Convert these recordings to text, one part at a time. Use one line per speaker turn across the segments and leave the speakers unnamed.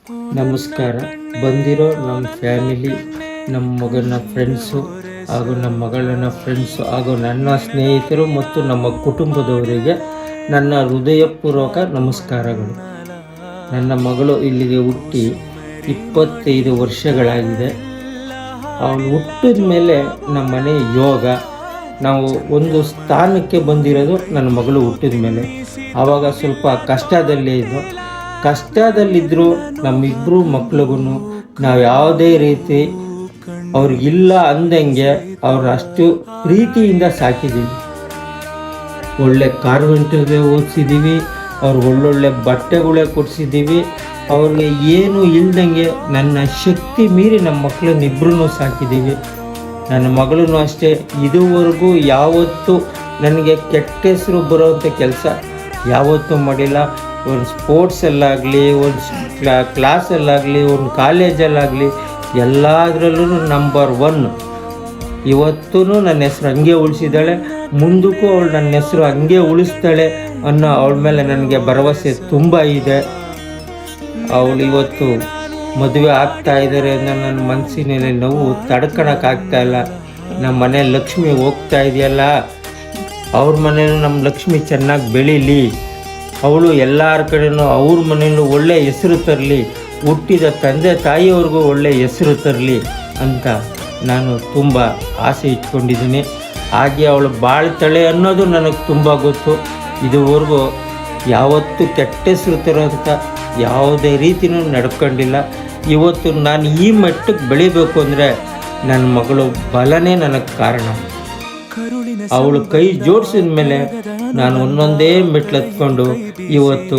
ನಮಸ್ಕಾರ. ಬಂದಿರೋ ನಮ್ಮ ಫ್ಯಾಮಿಲಿ, ನಮ್ಮ ಮಗನ ಫ್ರೆಂಡ್ಸು ಹಾಗೂ ನಮ್ಮ ಮಗಳನ್ನ ಫ್ರೆಂಡ್ಸು ಹಾಗೂ ನನ್ನ ಸ್ನೇಹಿತರು ಮತ್ತು ನಮ್ಮ ಕುಟುಂಬದವರಿಗೆ ನನ್ನ ಹೃದಯಪೂರ್ವಕ ನಮಸ್ಕಾರಗಳು. ನನ್ನ ಮಗಳು ಇಲ್ಲಿಗೆ ಹುಟ್ಟಿ 25 ವರ್ಷಗಳಾಗಿದೆ. ಅವಳು ಹುಟ್ಟಿದ ಮೇಲೆ ನಮ್ಮ ಮನೆ ಯೋಗ. ನಾವು ಒಂದು ಸ್ಥಾನಕ್ಕೆ ಬಂದಿರೋದು ನನ್ನ ಮಗಳು ಹುಟ್ಟಿದ ಮೇಲೆ. ಆವಾಗ ಸ್ವಲ್ಪ ಕಷ್ಟದಲ್ಲಿದ್ದರೂ ನಮ್ಮಿಬ್ಬರು ಮಕ್ಳಿಗೂ ನಾವು ಯಾವುದೇ ರೀತಿ ಅವ್ರಿಗಿಲ್ಲ ಅಂದಂಗೆ ಅವ್ರು ಅಷ್ಟು ಪ್ರೀತಿಯಿಂದ ಸಾಕಿದ್ದೀವಿ. ಒಳ್ಳೆ ಕಾನ್ವೆಂಟ್ಗೆ ಓದಿಸಿದ್ದೀವಿ, ಅವ್ರಿಗೆ ಒಳ್ಳೊಳ್ಳೆ ಬಟ್ಟೆಗಳೇ ಕೊಡಿಸಿದ್ದೀವಿ. ಅವ್ರಿಗೆ ಏನು ಇಲ್ದಂಗೆ ನನ್ನ ಶಕ್ತಿ ಮೀರಿ ನಮ್ಮ ಮಕ್ಕಳನ್ನಿಬ್ಬರೂ ಸಾಕಿದ್ದೀವಿ. ನನ್ನ ಮಗಳೂ ಅಷ್ಟೇ, ಇದುವರೆಗೂ ಯಾವತ್ತೂ ನನಗೆ ಕೆಟ್ಟ ಹೆಸರು ಬರೋವಂಥ ಕೆಲಸ ಯಾವತ್ತೂ ಮಾಡಿಲ್ಲ. ಒಂದು ಸ್ಪೋರ್ಟ್ಸಲ್ಲಾಗಲಿ, ಒಂದು ಕ್ಲಾಸಲ್ಲಾಗಲಿ, ಒಂದು ಕಾಲೇಜಲ್ಲಾಗಲಿ ಎಲ್ಲದರಲ್ಲೂ ನಂಬರ್ 1. ಇವತ್ತೂ ನನ್ನ ಹೆಸರು ಹಂಗೆ ಉಳಿಸಿದ್ದಾಳೆ, ಮುಂದಕ್ಕೂ ಅವಳು ನನ್ನ ಹೆಸರು ಹಂಗೆ ಉಳಿಸ್ತಾಳೆ ಅನ್ನೋ ಅವಳ ಮೇಲೆ ನನಗೆ ಭರವಸೆ ತುಂಬ ಇದೆ. ಅವಳು ಇವತ್ತು ಮದುವೆ ಆಗ್ತಾ ಇದ್ದಾರೆ ಅನ್ನೋ ನನ್ನ ಮನಸ್ಸಿನಲ್ಲಿ ನೋವು ತಡ್ಕೊಳಕ್ಕಾಗ್ತಾಯಿಲ್ಲ. ನಮ್ಮ ಮನೆ ಲಕ್ಷ್ಮಿ ಹೋಗ್ತಾ ಇದೆಯಲ್ಲ, ಅವ್ರ ಮನೇಲೂ ನಮ್ಮ ಲಕ್ಷ್ಮಿ ಚೆನ್ನಾಗಿ ಬೆಳೀಲಿ, ಅವಳು ಎಲ್ಲರ ಕಡೆಯೂ ಅವ್ರ ಮನೆಯಲ್ಲೂ ಒಳ್ಳೆಯ ಹೆಸರು ತರಲಿ, ಹುಟ್ಟಿದ ತಂದೆ ತಾಯಿಯವ್ರಿಗೂ ಒಳ್ಳೆಯ ಹೆಸರು ತರಲಿ ಅಂತ ನಾನು ತುಂಬ ಆಸೆ ಇಟ್ಕೊಂಡಿದ್ದೀನಿ. ಹಾಗೆ ಅವಳು ಬಾಳ್ತಾಳೆ ಅನ್ನೋದು ನನಗೆ ತುಂಬ ಗೊತ್ತು. ಇದುವರೆಗೂ ಯಾವತ್ತೂ ಕೆಟ್ಟ ಹೆಸರು ತರೋಂಥ ಯಾವುದೇ ರೀತಿಯೂ ನಡ್ಕೊಂಡಿಲ್ಲ. ಇವತ್ತು ನಾನು ಈ ಮಟ್ಟಕ್ಕೆ ಬೆಳಿಬೇಕು ಅಂದರೆ ನನ್ನ ಮಗಳು ಬಲನೇ ನನಗೆ ಕಾರಣ. ಅವಳು ಕೈ ಜೋಡಿಸಿದ ಮೇಲೆ ನಾನು ಒಂದೊಂದೇ ಮೆಟ್ಲು ಹತ್ಕೊಂಡು ಇವತ್ತು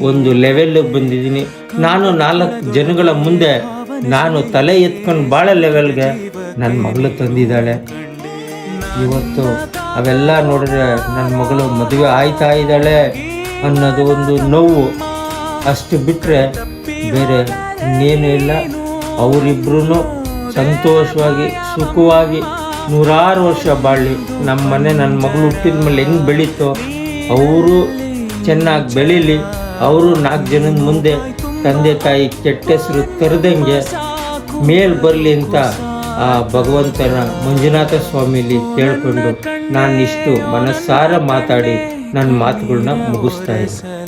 ಒಂದು ಲೆವೆಲ್ಗೆ ಬಂದಿದ್ದೀನಿ. ನಾನು 4 ಜನಗಳ ಮುಂದೆ ನಾನು ತಲೆ ಎತ್ಕೊಂಡು ಭಾಳ ಲೆವೆಲ್ಗೆ ನನ್ನ ಮಗಳು ತಂದಿದ್ದಾಳೆ. ಇವತ್ತು ಅವೆಲ್ಲ ನೋಡಿದ್ರೆ ನನ್ನ ಮಗಳು ಮದುವೆ ಆಯ್ತಾ ಇದ್ದಾಳೆ ಅನ್ನೋದು ಒಂದು ನೋವು, ಅಷ್ಟು ಬಿಟ್ಟರೆ ಬೇರೆ ಇನ್ನೇನು ಇಲ್ಲ. ಅವರಿಬ್ಬರೂ ಸಂತೋಷವಾಗಿ ಸುಖವಾಗಿ 100 ವರ್ಷ ಬಾಳಲಿ. ನಮ್ಮ ಮನೆ ನನ್ನ ಮಗಳು ಹುಟ್ಟಿದ ಮೇಲೆ ಹೆಂಗೆ ಬೆಳೀತೋ ಅವರು ಚೆನ್ನಾಗಿ ಬೆಳೀಲಿ. ಅವರು 4 ಜನದ ಮುಂದೆ ತಂದೆ ತಾಯಿ ಕೆಟ್ಟ ಹೆಸರು ತರದಂಗೆ ಮೇಲ್ ಬರಲಿ ಅಂತ ಆ ಭಗವಂತನ ಮಂಜುನಾಥ ಸ್ವಾಮಿಲಿ ಕೇಳಿಕೊಂಡು ನಾನಿಷ್ಟು ಮನಸ್ಸಾರ ಮಾತಾಡಿ ನನ್ನ ಮಾತುಗಳನ್ನ ಮುಗಿಸ್ತಾ ಇದ್ದೀನಿ.